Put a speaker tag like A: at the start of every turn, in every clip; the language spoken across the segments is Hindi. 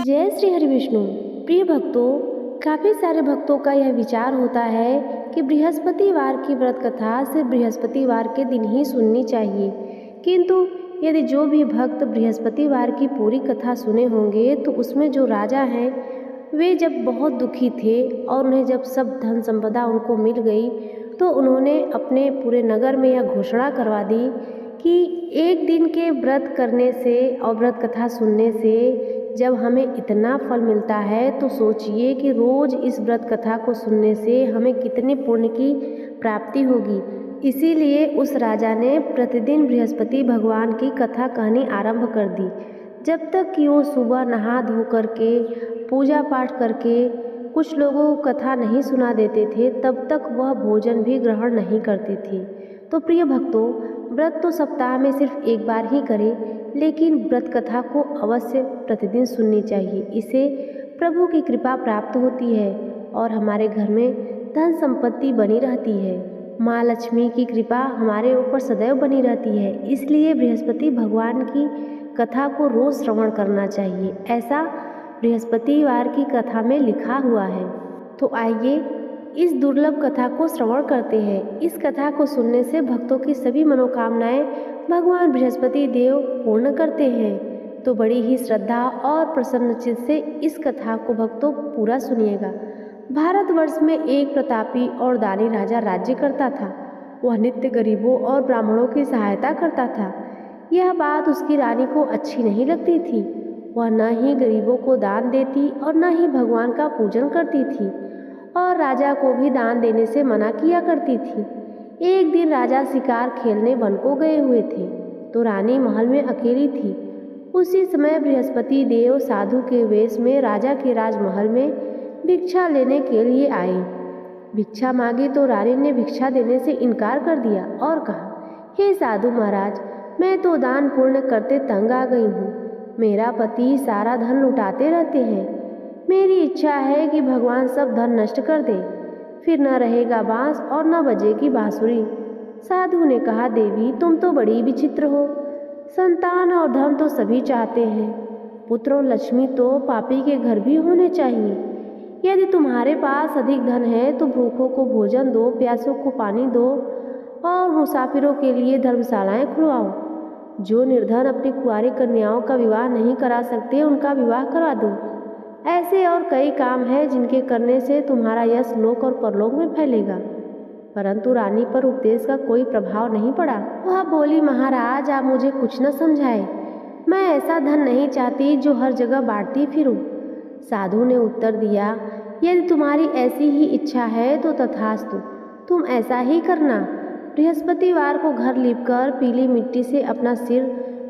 A: जय श्री हरि विष्णु। प्रिय भक्तों, काफ़ी सारे भक्तों का यह विचार होता है कि बृहस्पतिवार की व्रत कथा सिर्फ बृहस्पतिवार के दिन ही सुननी चाहिए। किंतु यदि जो भी भक्त बृहस्पतिवार की पूरी कथा सुने होंगे तो उसमें जो राजा हैं वे जब बहुत दुखी थे और उन्हें जब सब धन संपदा उनको मिल गई तो उन्होंने अपने पूरे नगर में यह घोषणा करवा दी कि एक दिन के व्रत करने से और व्रत कथा सुनने से जब हमें इतना फल मिलता है तो सोचिए कि रोज़ इस व्रत कथा को सुनने से हमें कितने पुण्य की प्राप्ति होगी। इसीलिए उस राजा ने प्रतिदिन बृहस्पति भगवान की कथा कहनी आरंभ कर दी। जब तक कि वो सुबह नहा धो करके पूजा पाठ करके कुछ लोगों को कथा नहीं सुना देते थे तब तक वह भोजन भी ग्रहण नहीं करते थे। तो प्रिय भक्तों, व्रत तो सप्ताह में सिर्फ एक बार ही करें, लेकिन व्रत कथा को अवश्य प्रतिदिन सुननी चाहिए। इससे प्रभु की कृपा प्राप्त होती है और हमारे घर में धन संपत्ति बनी रहती है। माँ लक्ष्मी की कृपा हमारे ऊपर सदैव बनी रहती है। इसलिए बृहस्पति भगवान की कथा को रोज श्रवण करना चाहिए, ऐसा बृहस्पतिवार की कथा में लिखा हुआ है। तो आइए इस दुर्लभ कथा को श्रवण करते हैं। इस कथा को सुनने से भक्तों की सभी मनोकामनाएं भगवान बृहस्पति देव पूर्ण करते हैं। तो बड़ी ही श्रद्धा और प्रसन्नचित से इस कथा को भक्तों पूरा सुनिएगा। भारतवर्ष में एक प्रतापी और दानी राजा राज्य करता था। वह नित्य गरीबों और ब्राह्मणों की सहायता करता था। यह बात उसकी रानी को अच्छी नहीं लगती थी। वह न ही गरीबों को दान देती और न ही भगवान का पूजन करती थी और राजा को भी दान देने से मना किया करती थी। एक दिन राजा शिकार खेलने वन को गए हुए थे तो रानी महल में अकेली थी। उसी समय बृहस्पति देव साधु के वेश में राजा के राजमहल में भिक्षा लेने के लिए आए। भिक्षा मांगी तो रानी ने भिक्षा देने से इनकार कर दिया और कहा, हे साधु महाराज, मैं तो दान पुण्य करते तंग आ गई हूँ। मेरा पति सारा धन लुटाते रहते हैं। मेरी इच्छा है कि भगवान सब धन नष्ट कर दे, फिर न रहेगा बांस और न बजेगी बांसुरी। साधु ने कहा, देवी तुम तो बड़ी विचित्र हो। संतान और धन तो सभी चाहते हैं, पुत्र और लक्ष्मी तो पापी के घर भी होने चाहिए। यदि तुम्हारे पास अधिक धन है तो भूखों को भोजन दो, प्यासों को पानी दो और मुसाफिरों के लिए धर्मशालाएं खुलवाओ। जो निर्धन अपनी कुंवारी कन्याओं का विवाह नहीं करा सकते उनका विवाह करा दो। ऐसे और कई काम हैं जिनके करने से तुम्हारा यश लोक और परलोक में फैलेगा। परंतु रानी पर उपदेश का कोई प्रभाव नहीं पड़ा। वह बोली, महाराज आप मुझे कुछ न समझाए, मैं ऐसा धन नहीं चाहती जो हर जगह बांटती फिरूं। साधु ने उत्तर दिया, यदि तुम्हारी ऐसी ही इच्छा है तो तथास्तु, तुम ऐसा ही करना। बृहस्पतिवार को घर लीपकर पीली मिट्टी से अपना सिर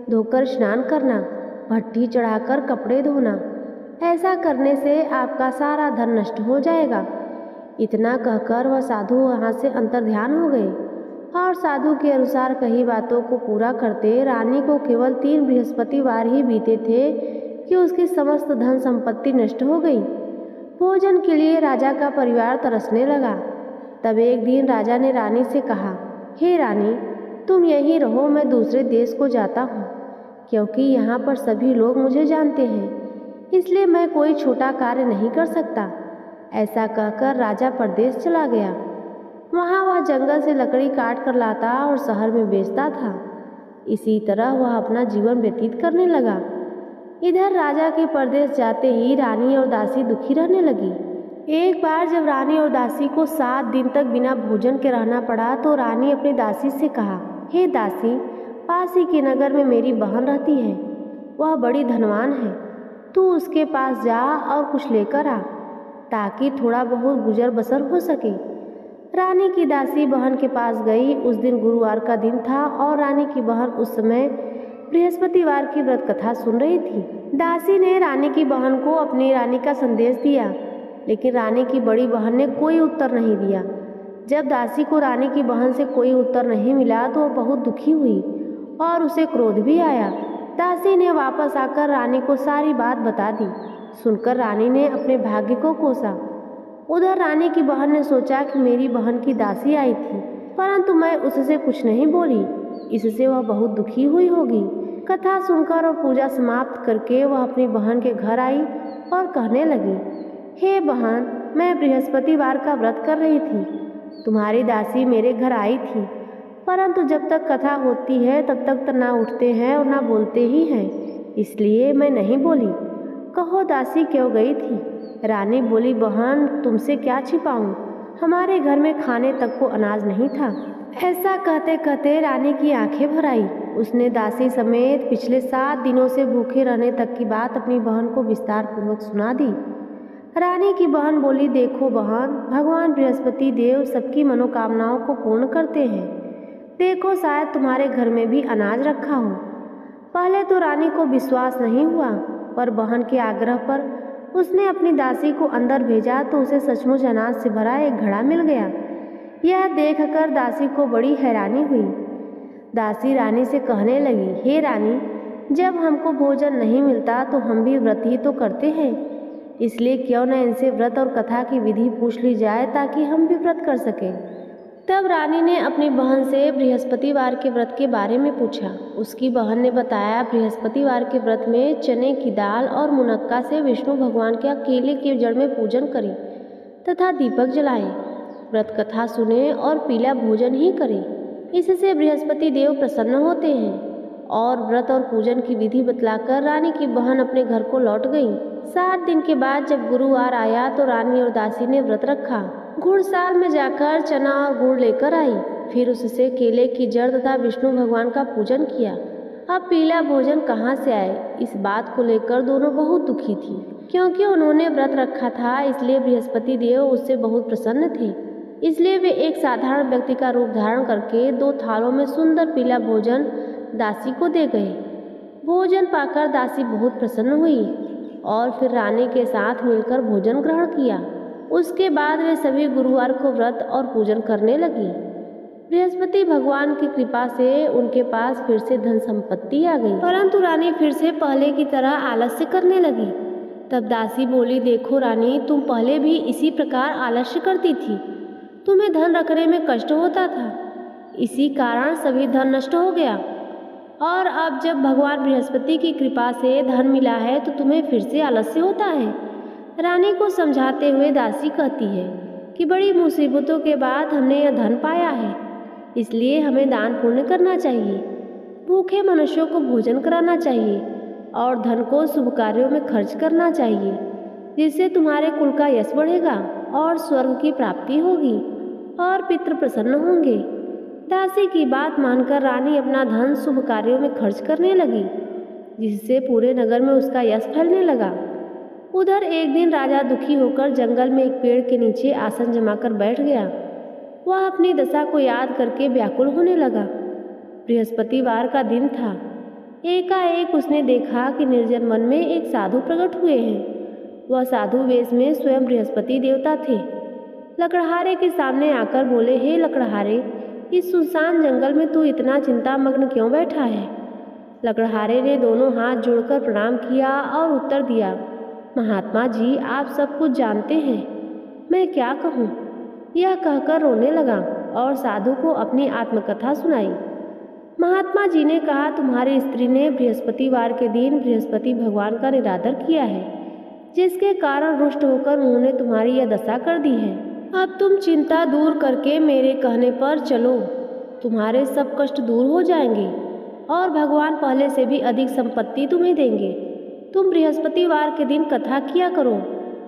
A: धोकर स्नान करना, भट्टी चढ़ाकर कपड़े धोना। ऐसा करने से आपका सारा धन नष्ट हो जाएगा। इतना कहकर वह साधु वहाँ से अंतर्ध्यान हो गए और साधु के अनुसार कही बातों को पूरा करते रानी को केवल 3 बृहस्पतिवार ही बीते थे कि उसकी समस्त धन संपत्ति नष्ट हो गई। भोजन के लिए राजा का परिवार तरसने लगा। तब एक दिन राजा ने रानी से कहा, हे रानी, तुम यहीं रहो, मैं दूसरे देश को जाता हूँ, क्योंकि यहाँ पर सभी लोग मुझे जानते हैं, इसलिए मैं कोई छोटा कार्य नहीं कर सकता। ऐसा कहकर राजा परदेश चला गया। वहाँ वह जंगल से लकड़ी काट कर लाता और शहर में बेचता था। इसी तरह वह अपना जीवन व्यतीत करने लगा। इधर राजा के परदेश जाते ही रानी और दासी दुखी रहने लगी। एक बार जब रानी और दासी को 7 दिन तक बिना भोजन के रहना पड़ा तो रानी अपनी दासी से कहा, हे दासी, पास ही के नगर में मेरी बहन रहती है, वह बड़ी धनवान है, तू उसके पास जा और कुछ लेकर आ ताकि थोड़ा बहुत गुजर बसर हो सके। रानी की दासी बहन के पास गई। उस दिन गुरुवार का दिन था और रानी की बहन उस समय बृहस्पतिवार की व्रत कथा सुन रही थी। दासी ने रानी की बहन को अपनी रानी का संदेश दिया, लेकिन रानी की बड़ी बहन ने कोई उत्तर नहीं दिया। जब दासी को रानी की बहन से कोई उत्तर नहीं मिला तो वह बहुत दुखी हुई और उसे क्रोध भी आया। दासी ने वापस आकर रानी को सारी बात बता दी। सुनकर रानी ने अपने भाग्य को कोसा। उधर रानी की बहन ने सोचा कि मेरी बहन की दासी आई थी, परंतु मैं उससे कुछ नहीं बोली, इससे वह बहुत दुखी हुई होगी। कथा सुनकर और पूजा समाप्त करके वह अपनी बहन के घर आई और कहने लगी, हे बहन, मैं बृहस्पतिवार का व्रत कर रही थी। तुम्हारी दासी मेरे घर आई थी, परंतु जब तक कथा होती है तब तक तो ना उठते हैं और ना बोलते ही हैं, इसलिए मैं नहीं बोली। कहो दासी क्यों गई थी? रानी बोली, बहन तुमसे क्या छिपाऊं, हमारे घर में खाने तक को अनाज नहीं था। ऐसा कहते कहते रानी की आंखें भर आई। उसने दासी समेत पिछले 7 दिनों से भूखे रहने तक की बात अपनी बहन को विस्तार पूर्वक सुना दी। रानी की बहन बोली, देखो बहन, भगवान बृहस्पति देव सबकी मनोकामनाओं को पूर्ण करते हैं। देखो शायद तुम्हारे घर में भी अनाज रखा हो। पहले तो रानी को विश्वास नहीं हुआ, पर बहन के आग्रह पर उसने अपनी दासी को अंदर भेजा तो उसे सचमुच अनाज से भरा एक घड़ा मिल गया। यह देखकर दासी को बड़ी हैरानी हुई। दासी रानी से कहने लगी, हे रानी, जब हमको भोजन नहीं मिलता तो हम भी व्रत ही तो करते हैं, इसलिए क्यों न इनसे व्रत और कथा की विधि पूछ ली जाए ताकि हम भी व्रत कर सकें। तब रानी ने अपनी बहन से बृहस्पतिवार के व्रत के बारे में पूछा। उसकी बहन ने बताया, बृहस्पतिवार के व्रत में चने की दाल और मुनक्का से विष्णु भगवान के केले के जड़ में पूजन करें तथा दीपक जलाएं, व्रत कथा सुने और पीला भोजन ही करें। इससे बृहस्पति देव प्रसन्न होते हैं। और व्रत और पूजन की विधि बतलाकर रानी की बहन अपने घर को लौट गई। 7 दिन के बाद जब गुरुवार आया तो रानी और दासी ने व्रत रखा। घुड़साल में जाकर चना और गुड़ लेकर आई, फिर उससे केले की जड़ तथा विष्णु भगवान का पूजन किया। अब पीला भोजन कहाँ से आए, इस बात को लेकर दोनों बहुत दुखी थी, क्योंकि उन्होंने व्रत रखा था, इसलिए बृहस्पति देव उससे बहुत प्रसन्न थे। इसलिए वे एक साधारण व्यक्ति का रूप धारण करके 2 थालों में सुंदर पीला भोजन दासी को दे गए। भोजन पाकर दासी बहुत प्रसन्न हुई और फिर रानी के साथ मिलकर भोजन ग्रहण किया। उसके बाद वे सभी गुरुवार को व्रत और पूजन करने लगी। बृहस्पति भगवान की कृपा से उनके पास फिर से धन संपत्ति आ गई, परंतु रानी फिर से पहले की तरह आलस्य करने लगी। तब दासी बोली, देखो रानी, तुम पहले भी इसी प्रकार आलस्य करती थी, तुम्हें धन रखने में कष्ट होता था, इसी कारण सभी धन नष्ट हो गया, और अब जब भगवान बृहस्पति की कृपा से धन मिला है तो तुम्हें फिर से आलस्य होता है। रानी को समझाते हुए दासी कहती है कि बड़ी मुसीबतों के बाद हमने यह धन पाया है, इसलिए हमें दान पुण्य करना चाहिए, भूखे मनुष्यों को भोजन कराना चाहिए और धन को शुभ कार्यों में खर्च करना चाहिए, जिससे तुम्हारे कुल का यश बढ़ेगा और स्वर्ग की प्राप्ति होगी और पितृ प्रसन्न होंगे। दासी की बात मानकर रानी अपना धन शुभ कार्यों में खर्च करने लगी, जिससे पूरे नगर में उसका यश फैलने लगा। उधर एक दिन राजा दुखी होकर जंगल में एक पेड़ के नीचे आसन जमाकर बैठ गया। वह अपनी दशा को याद करके व्याकुल होने लगा। बृहस्पतिवार का दिन था। एकाएक उसने देखा कि निर्जन वन में एक साधु प्रकट हुए हैं। वह साधु वेश में स्वयं बृहस्पति देवता थे। लकड़हारे के सामने आकर बोले, हे लकड़हारे, इस सुनसान जंगल में तू इतना चिंतामग्न क्यों बैठा है? लकड़हारे ने दोनों हाथ जोड़कर प्रणाम किया और उत्तर दिया, महात्मा जी, आप सब कुछ जानते हैं, मैं क्या कहूँ। यह कहकर रोने लगा और साधु को अपनी आत्मकथा सुनाई। महात्मा जी ने कहा, तुम्हारी स्त्री ने बृहस्पतिवार के दिन बृहस्पति भगवान का निरादर किया है, जिसके कारण रुष्ट होकर उन्होंने तुम्हारी यह दशा कर दी है। अब तुम चिंता दूर करके मेरे कहने पर चलो, तुम्हारे सब कष्ट दूर हो जाएंगे और भगवान पहले से भी अधिक संपत्ति तुम्हें देंगे। तुम बृहस्पतिवार के दिन कथा किया करो,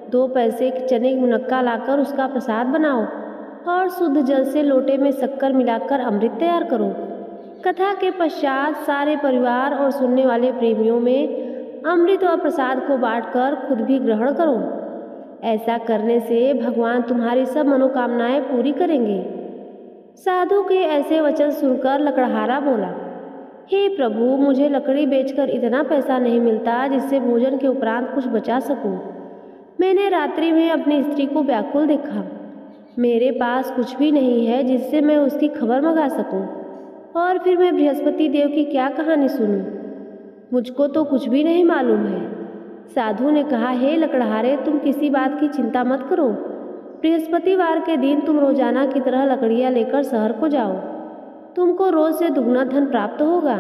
A: 2 पैसे के चने मुनक्का लाकर उसका प्रसाद बनाओ और शुद्ध जल से लोटे में शक्कर मिलाकर अमृत तैयार करो। कथा के पश्चात सारे परिवार और सुनने वाले प्रेमियों में अमृत और प्रसाद को बांटकर खुद भी ग्रहण करो। ऐसा करने से भगवान तुम्हारी सब मनोकामनाएं पूरी करेंगे। साधु के ऐसे वचन सुनकर लकड़हारा बोला, हे प्रभु, मुझे लकड़ी बेचकर इतना पैसा नहीं मिलता जिससे भोजन के उपरांत कुछ बचा सकूं। मैंने रात्रि में अपनी स्त्री को व्याकुल देखा। मेरे पास कुछ भी नहीं है जिससे मैं उसकी खबर मंगा सकूं, और फिर मैं बृहस्पति देव की क्या कहानी सुनूं? मुझको तो कुछ भी नहीं मालूम है। साधु ने कहा, हे लकड़हारे, तुम किसी बात की चिंता मत करो। बृहस्पतिवार के दिन तुम रोजाना की तरह लकड़ियाँ लेकर शहर को जाओ, तुमको रोज से दुगना धन प्राप्त होगा।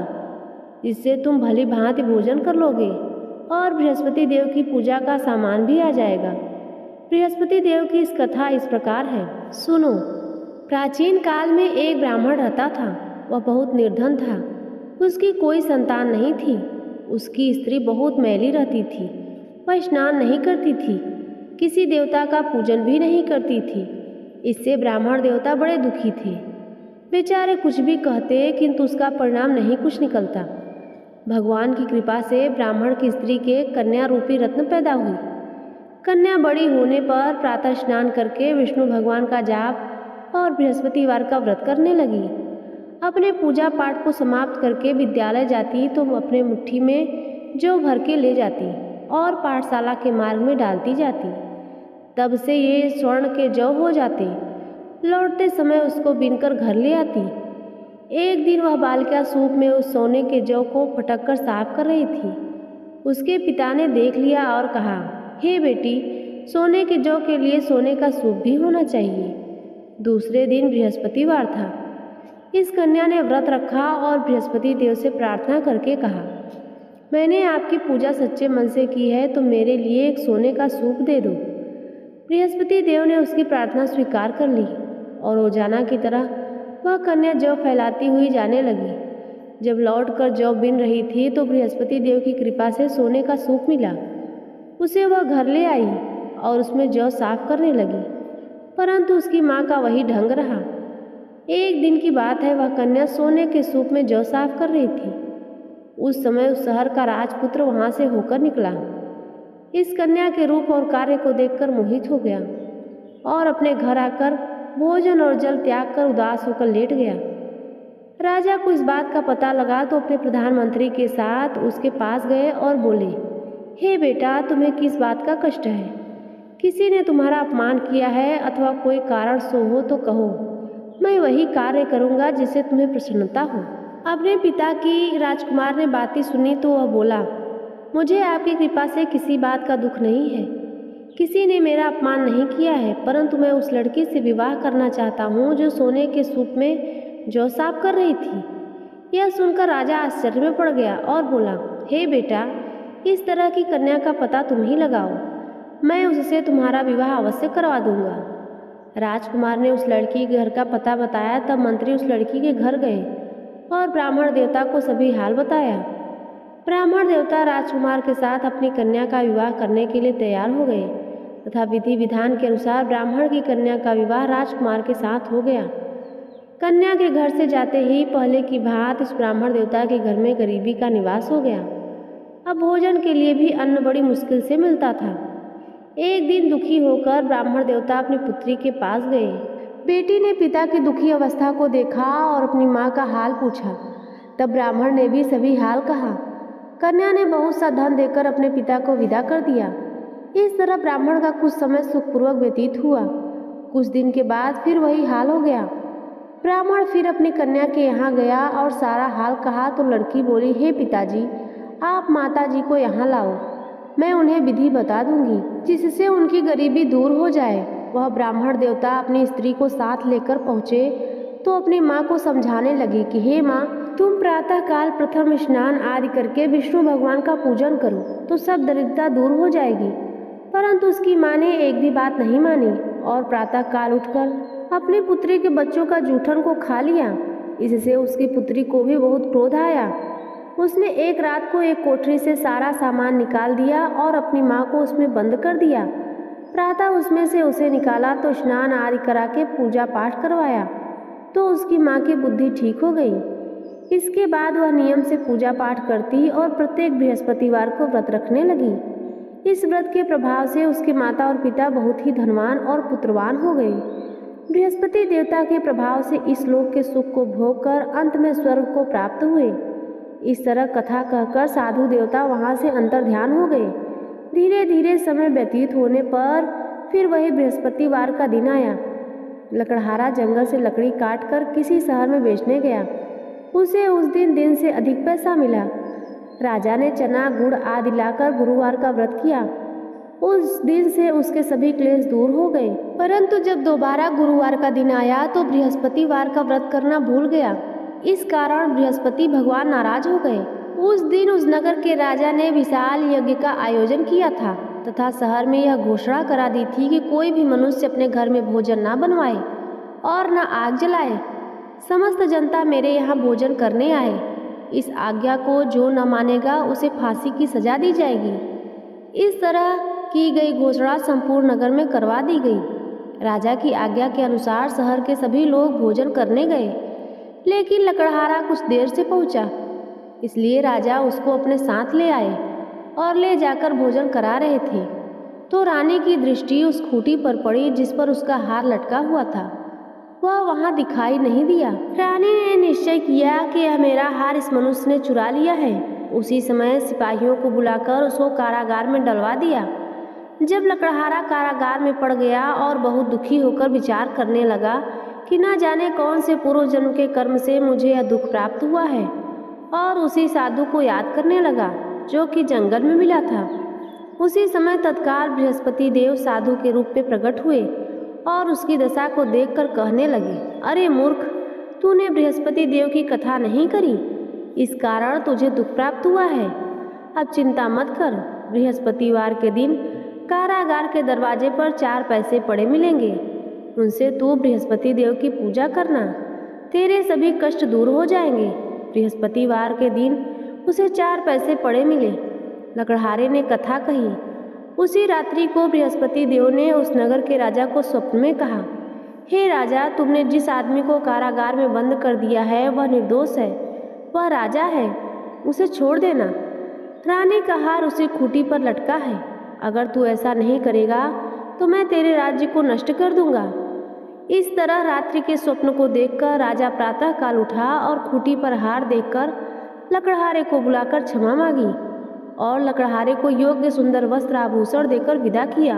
A: जिससे तुम भली भांति भोजन कर लोगे और बृहस्पति देव की पूजा का सामान भी आ जाएगा। बृहस्पति देव की इस कथा इस प्रकार है, सुनो। प्राचीन काल में एक ब्राह्मण रहता था। वह बहुत निर्धन था। उसकी कोई संतान नहीं थी। उसकी स्त्री बहुत मैली रहती थी। वह स्नान नहीं करती थी, किसी देवता का पूजन भी नहीं करती थी। इससे ब्राह्मण देवता बड़े दुखी थे। बेचारे कुछ भी कहते किंतु उसका परिणाम नहीं कुछ निकलता। भगवान की कृपा से ब्राह्मण की स्त्री के कन्या रूपी रत्न पैदा हुई। कन्या बड़ी होने पर प्रातः स्नान करके विष्णु भगवान का जाप और बृहस्पतिवार का व्रत करने लगी। अपने पूजा पाठ को समाप्त करके विद्यालय जाती तो अपने मुट्ठी में जौ भर के ले जाती और पाठशाला के मार्ग में डालती जाती। तब से ये स्वर्ण के जौ हो जाते। लौटते समय उसको बीनकर घर ले आती। एक दिन वह बालिका सूप में उस सोने के जौ को फटक कर साफ कर रही थी। उसके पिता ने देख लिया और कहा, हे बेटी, सोने के जौ के लिए सोने का सूप भी होना चाहिए। दूसरे दिन बृहस्पतिवार था। इस कन्या ने व्रत रखा और बृहस्पति देव से प्रार्थना करके कहा, मैंने आपकी पूजा सच्चे मन से की है तो मेरे लिए एक सोने का सूप दे दो। बृहस्पति देव ने उसकी प्रार्थना स्वीकार कर ली और रोजाना की तरह वह कन्या जौ फैलाती हुई जाने लगी। जब लौटकर जौ बिन रही थी तो बृहस्पति देव की कृपा से सोने का सूप मिला। उसे वह घर ले आई और उसमें जौ साफ करने लगी, परंतु उसकी माँ का वही ढंग रहा। एक दिन की बात है, वह कन्या सोने के सूप में जौ साफ कर रही थी। उस समय उस शहर का राजपुत्र वहाँ से होकर निकला। इस कन्या के रूप और कार्य को देखकर मोहित हो गया और अपने घर आकर भोजन और जल त्याग कर उदास होकर लेट गया। राजा को इस बात का पता लगा तो अपने प्रधानमंत्री के साथ उसके पास गए और बोले, हे बेटा, तुम्हें किस बात का कष्ट है? किसी ने तुम्हारा अपमान किया है अथवा कोई कारण सो हो तो कहो, मैं वही कार्य करूँगा जिससे तुम्हें प्रसन्नता हो। अपने पिता की राजकुमार ने बातें सुनी तो वह बोला, मुझे आपकी कृपा से किसी बात का दुख नहीं है। किसी ने मेरा अपमान नहीं किया है, परंतु मैं उस लड़की से विवाह करना चाहता हूँ जो सोने के सूप में जौ साफ कर रही थी। यह सुनकर राजा आश्चर्य में पड़ गया और बोला, हे बेटा, इस तरह की कन्या का पता तुम ही लगाओ, मैं उससे तुम्हारा विवाह अवश्य करवा दूंगा। राजकुमार ने उस लड़की के घर का पता बताया। तब मंत्री उस लड़की के घर गए और ब्राह्मण देवता को सभी हाल बताया। ब्राह्मण देवता राजकुमार के साथ अपनी कन्या का विवाह करने के लिए तैयार हो गए तथा विधि विधान के अनुसार ब्राह्मण की कन्या का विवाह राजकुमार के साथ हो गया। कन्या के घर से जाते ही पहले की भांति उस ब्राह्मण देवता के घर में गरीबी का निवास हो गया। अब भोजन के लिए भी अन्न बड़ी मुश्किल से मिलता था। एक दिन दुखी होकर ब्राह्मण देवता अपनी पुत्री के पास गए। बेटी ने पिता की दुखी अवस्था को देखा और अपनी माँ का हाल पूछा। तब ब्राह्मण ने भी सभी हाल कहा। कन्या ने बहुत सा धन देकर अपने पिता को विदा कर दिया। इस तरह ब्राह्मण का कुछ समय सुखपूर्वक व्यतीत हुआ। कुछ दिन के बाद फिर वही हाल हो गया। ब्राह्मण फिर अपनी कन्या के यहाँ गया और सारा हाल कहा तो लड़की बोली, हे पिताजी, आप माताजी को यहाँ लाओ, मैं उन्हें विधि बता दूंगी जिससे उनकी गरीबी दूर हो जाए। वह ब्राह्मण देवता अपनी स्त्री को साथ लेकर पहुँचे तो अपनी माँ को समझाने लगी कि हे माँ, तुम प्रातःकाल प्रथम स्नान आदि करके विष्णु भगवान का पूजन करो तो सब दरिद्रता दूर हो जाएगी। परंतु उसकी माँ ने एक भी बात नहीं मानी और प्रातःकाल उठकर अपनी पुत्री के बच्चों का जूठन को खा लिया। इससे उसकी पुत्री को भी बहुत क्रोध आया। उसने एक रात को एक कोठरी से सारा सामान निकाल दिया और अपनी माँ को उसमें बंद कर दिया। प्रातः उसमें से उसे निकाला तो स्नान आदि करा के पूजा पाठ करवाया तो उसकी माँ की बुद्धि ठीक हो गई। इसके बाद वह नियम से पूजा पाठ करती और प्रत्येक बृहस्पतिवार को व्रत रखने लगी। इस व्रत के प्रभाव से उसके माता और पिता बहुत ही धनवान और पुत्रवान हो गए। बृहस्पति देवता के प्रभाव से इस लोक के सुख को भोग कर अंत में स्वर्ग को प्राप्त हुए। इस तरह कथा कहकर साधु देवता वहाँ से अंतर ध्यान हो गए। धीरे धीरे समय व्यतीत होने पर फिर वही बृहस्पतिवार का दिन आया। लकड़हारा जंगल से लकड़ी काट कर किसी शहर में बेचने गया। उसे उस दिन से अधिक पैसा मिला। राजा ने चना गुड़ आदि लाकर गुरुवार का व्रत किया। उस दिन से उसके सभी क्लेश दूर हो गए। परंतु जब दोबारा गुरुवार का दिन आया तो बृहस्पतिवार का व्रत करना भूल गया। इस कारण बृहस्पति भगवान नाराज हो गए। उस दिन उस नगर के राजा ने विशाल यज्ञ का आयोजन किया था तथा शहर में यह घोषणा करा दी थी कि कोई भी मनुष्य अपने घर में भोजन न बनवाए और न आग जलाए। समस्त जनता मेरे यहाँ भोजन करने आए। इस आज्ञा को जो न मानेगा उसे फांसी की सजा दी जाएगी। इस तरह की गई घोषणा संपूर्ण नगर में करवा दी गई। राजा की आज्ञा के अनुसार शहर के सभी लोग भोजन करने गए, लेकिन लकड़हारा कुछ देर से पहुंचा, इसलिए राजा उसको अपने साथ ले आए और ले जाकर भोजन करा रहे थे तो रानी की दृष्टि उस खूंटी पर पड़ी जिस पर उसका हार लटका हुआ था। वह वहां दिखाई नहीं दिया। रानी ने निश्चय किया कि यह मेरा हार इस मनुष्य ने चुरा लिया है। उसी समय सिपाहियों को बुलाकर उसको कारागार में डलवा दिया। जब लकड़हारा कारागार में पड़ गया और बहुत दुखी होकर विचार करने लगा कि न जाने कौन से पूर्व जन्म के कर्म से मुझे यह दुख प्राप्त हुआ है, और उसी साधु को याद करने लगा जो कि जंगल में मिला था। उसी समय तत्काल बृहस्पति देव साधु के रूप में प्रकट हुए और उसकी दशा को देखकर कहने लगे, अरे मूर्ख, तूने बृहस्पति देव की कथा नहीं करी, इस कारण तुझे दुख प्राप्त हुआ है। अब चिंता मत कर, बृहस्पतिवार के दिन कारागार के दरवाजे पर 4 पैसे पड़े मिलेंगे। उनसे तू बृहस्पति देव की पूजा करना, तेरे सभी कष्ट दूर हो जाएंगे। बृहस्पतिवार के दिन उसे 4 पैसे पड़े मिले। लकड़हारे ने कथा कही। उसी रात्रि को बृहस्पति देव ने उस नगर के राजा को स्वप्न में कहा, हे राजा, तुमने जिस आदमी को कारागार में बंद कर दिया है वह निर्दोष है, वह राजा है, उसे छोड़ देना। रानी का हार उसी खूंटी पर लटका है। अगर तू ऐसा नहीं करेगा तो मैं तेरे राज्य को नष्ट कर दूंगा। इस तरह रात्रि के स्वप्न को देखकर राजा प्रातः काल उठा और खूंटी पर हार देखकर लकड़हारे को बुलाकर क्षमा मांगी और लकड़हारे को योग्य सुंदर वस्त्र आभूषण देकर विदा किया।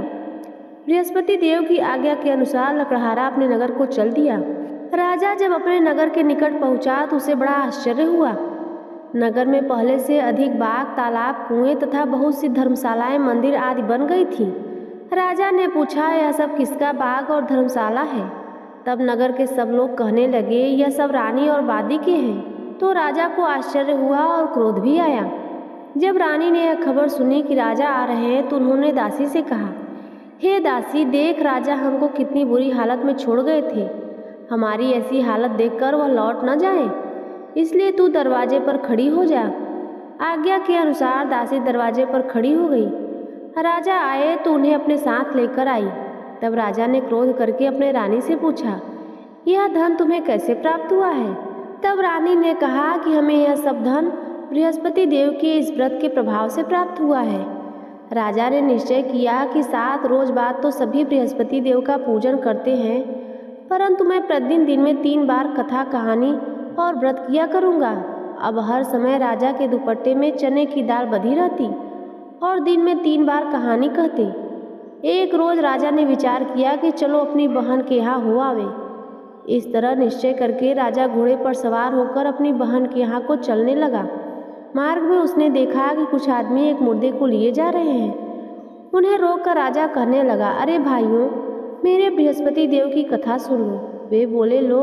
A: बृहस्पति देव की आज्ञा के अनुसार लकड़हारा अपने नगर को चल दिया। राजा जब अपने नगर के निकट पहुंचा तो उसे बड़ा आश्चर्य हुआ। नगर में पहले से अधिक बाग, तालाब, कुएं तथा बहुत सी धर्मशालाएं, मंदिर आदि बन गई थी। राजा ने पूछा, यह सब किसका बाग और धर्मशाला है? तब नगर के सब लोग कहने लगे, यह सब रानी और वादी के हैं। तो राजा को आश्चर्य हुआ और क्रोध भी आया। जब रानी ने यह खबर सुनी कि राजा आ रहे हैं तो उन्होंने दासी से कहा, हे दासी, देख राजा हमको कितनी बुरी हालत में छोड़ गए थे। हमारी ऐसी हालत देखकर वह लौट न जाए, इसलिए तू दरवाजे पर खड़ी हो जा। आज्ञा के अनुसार दासी दरवाजे पर खड़ी हो गई। राजा आए तो उन्हें अपने साथ लेकर आई। तब राजा ने क्रोध करके अपने रानी से पूछा, यह धन तुम्हें कैसे प्राप्त हुआ है? तब रानी ने कहा कि हमें यह सब धन बृहस्पति देव के इस व्रत के प्रभाव से प्राप्त हुआ है। राजा ने निश्चय किया कि 7 रोज बाद तो सभी बृहस्पति देव का पूजन करते हैं, परंतु मैं प्रतिदिन दिन में 3 बार कथा, कहानी और व्रत किया करूँगा। अब हर समय राजा के दुपट्टे में चने की दाल बधी रहती और दिन में 3 बार कहानी कहते। एक रोज राजा ने विचार किया कि चलो अपनी बहन के यहाँ हो आवे। इस तरह निश्चय करके राजा घोड़े पर सवार होकर अपनी बहन के यहाँ को चलने लगा। मार्ग में उसने देखा कि कुछ आदमी एक मुर्दे को लिए जा रहे हैं। उन्हें रोककर राजा कहने लगा, अरे भाइयों, मेरे बृहस्पति देव की कथा सुन लो। वे बोले, लो,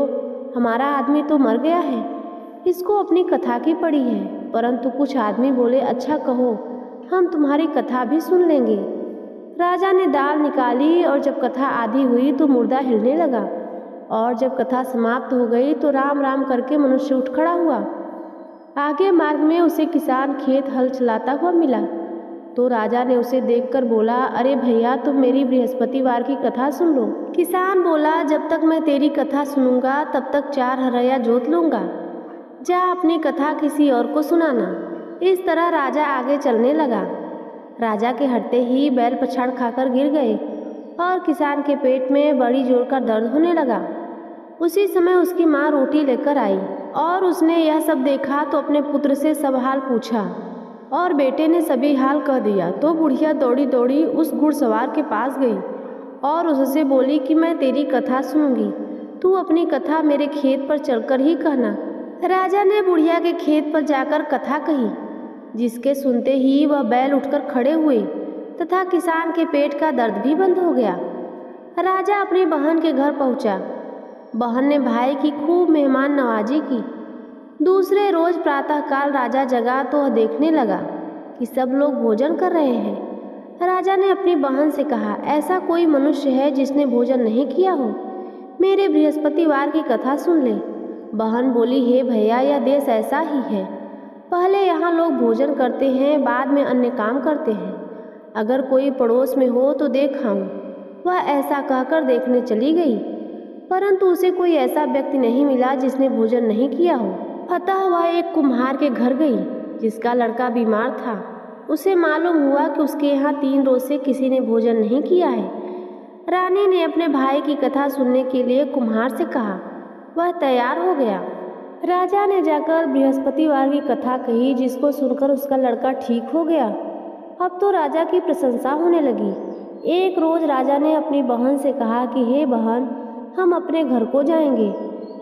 A: हमारा आदमी तो मर गया है, इसको अपनी कथा की पड़ी है। परंतु कुछ आदमी बोले, अच्छा कहो, हम तुम्हारी कथा भी सुन लेंगे। राजा ने दाल निकाली और जब कथा आधी हुई तो मुर्दा हिलने लगा, और जब कथा समाप्त हो गई तो राम राम करके मनुष्य उठ खड़ा हुआ। आगे मार्ग में उसे किसान खेत हल चलाता हुआ मिला तो राजा ने उसे देखकर बोला, अरे भैया, तुम मेरी बृहस्पतिवार की कथा सुन लो। किसान बोला, जब तक मैं तेरी कथा सुनूंगा तब तक 4 हरया जोत लूंगा। जा अपनी कथा किसी और को सुनाना। इस तरह राजा आगे चलने लगा। राजा के हटते ही बैल पछाड़ खाकर गिर गए और किसान के पेट में बड़ी जोर का दर्द होने लगा। उसी समय उसकी माँ रोटी लेकर आई और उसने यह सब देखा तो अपने पुत्र से सब हाल पूछा और बेटे ने सभी हाल कह दिया। तो बुढ़िया दौड़ी दौड़ी उस घुड़सवार के पास गई और उससे बोली कि मैं तेरी कथा सुनूंगी, तू अपनी कथा मेरे खेत पर चलकर ही कहना। राजा ने बुढ़िया के खेत पर जाकर कथा कही, जिसके सुनते ही वह बैल उठकर खड़े हुए तथा किसान के पेट का दर्द भी बंद हो गया। राजा अपनी बहन के घर पहुंचा। बहन ने भाई की खूब मेहमान नवाजी की। दूसरे रोज प्रातःकाल राजा जगा तो वह देखने लगा कि सब लोग भोजन कर रहे हैं। राजा ने अपनी बहन से कहा, ऐसा कोई मनुष्य है जिसने भोजन नहीं किया हो? मेरे बृहस्पतिवार की कथा सुन ले। बहन बोली, हे भैया, यह देश ऐसा ही है। पहले यहाँ लोग भोजन करते हैं, बाद में अन्य काम करते हैं। अगर कोई पड़ोस में हो तो देख आऊं। वह ऐसा कहकर देखने चली गई, परंतु उसे कोई ऐसा व्यक्ति नहीं मिला जिसने भोजन नहीं किया हो। अतः वह एक कुम्हार के घर गई जिसका लड़का बीमार था। उसे मालूम हुआ कि उसके यहाँ 3 रोज से किसी ने भोजन नहीं किया है। रानी ने अपने भाई की कथा सुनने के लिए कुम्हार से कहा। वह तैयार हो गया। राजा ने जाकर बृहस्पतिवार की कथा कही, जिसको सुनकर उसका लड़का ठीक हो गया। अब तो राजा की प्रशंसा होने लगी। एक रोज राजा ने अपनी बहन से कहा कि हे बहन, हम अपने घर को जाएंगे,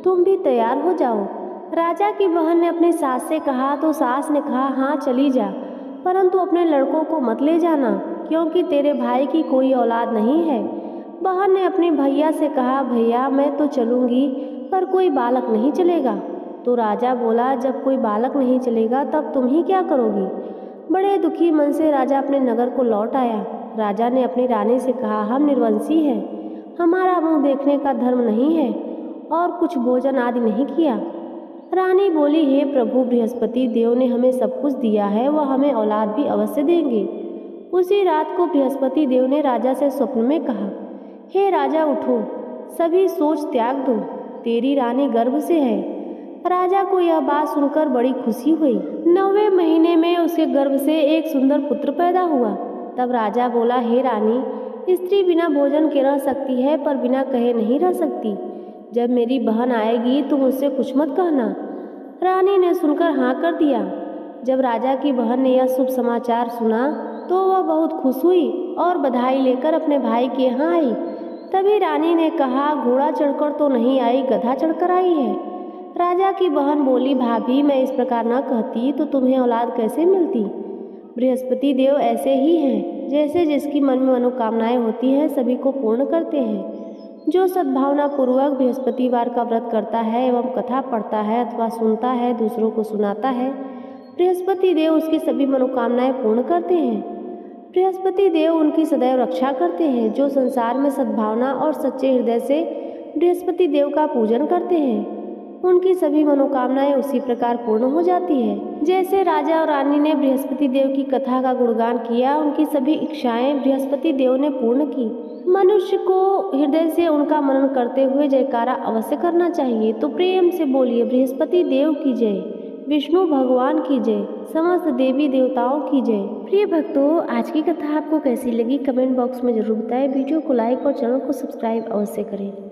A: तुम भी तैयार हो जाओ। राजा की बहन ने अपनी सास से कहा तो सास ने कहा, हाँ चली जा, परंतु अपने लड़कों को मत ले जाना, क्योंकि तेरे भाई की कोई औलाद नहीं है। बहन ने अपने भैया से कहा, भैया मैं तो चलूँगी, पर कोई बालक नहीं चलेगा। तो राजा बोला, जब कोई बालक नहीं चलेगा तब तुम ही क्या करोगी? बड़े दुखी मन से राजा अपने नगर को लौट आया। राजा ने अपनी रानी से कहा, हम निर्वंशी हैं, हमारा मुँह देखने का धर्म नहीं है और कुछ भोजन आदि नहीं किया। रानी बोली, हे प्रभु, बृहस्पति देव ने हमें सब कुछ दिया है, वह हमें औलाद भी अवश्य देंगे। उसी रात को बृहस्पति देव ने राजा से स्वप्न में कहा, हे राजा उठो, सभी सोच त्याग दो, तेरी रानी गर्भ से है। राजा को यह बात सुनकर बड़ी खुशी हुई। 9वें महीने में उसके गर्भ से एक सुंदर पुत्र पैदा हुआ। तब राजा बोला, हे रानी, स्त्री बिना भोजन के रह सकती है, पर बिना कहे नहीं रह सकती। जब मेरी बहन आएगी तुम उससे कुछ मत कहना। रानी ने सुनकर हाँ कर दिया। जब राजा की बहन ने यह शुभ समाचार सुना तो वह बहुत खुश हुई और बधाई लेकर अपने भाई के यहाँ आई। तभी रानी ने कहा, घोड़ा चढ़कर तो नहीं आई, गधा चढ़कर आई है। राजा की बहन बोली, भाभी, मैं इस प्रकार न कहती तो तुम्हें औलाद कैसे मिलती? बृहस्पति देव ऐसे ही हैं, जैसे जिसकी मन में मनोकामनाएं होती हैं सभी को पूर्ण करते हैं। जो सद्भावना पूर्वक बृहस्पतिवार का व्रत करता है एवं कथा पढ़ता है अथवा सुनता है, दूसरों को सुनाता है, बृहस्पति देव उसकी सभी मनोकामनाएं पूर्ण करते हैं। बृहस्पति देव उनकी सदैव रक्षा करते हैं। जो संसार में सद्भावना और सच्चे हृदय से बृहस्पति देव का पूजन करते हैं, उनकी सभी मनोकामनाएं उसी प्रकार पूर्ण हो जाती है। जैसे राजा और रानी ने बृहस्पति देव की कथा का गुणगान किया, उनकी सभी इच्छाएं बृहस्पति देव ने पूर्ण की। मनुष्य को हृदय से उनका मनन करते हुए जयकारा अवश्य करना चाहिए। तो प्रेम से बोलिए, बृहस्पति देव की जय, विष्णु भगवान की जय, समस्त देवी देवताओं की जय। प्रिय भक्तों, आज की कथा आपको कैसी लगी कमेंट बॉक्स में जरूर बताएं। वीडियो को लाइक और चैनल को सब्सक्राइब अवश्य करें।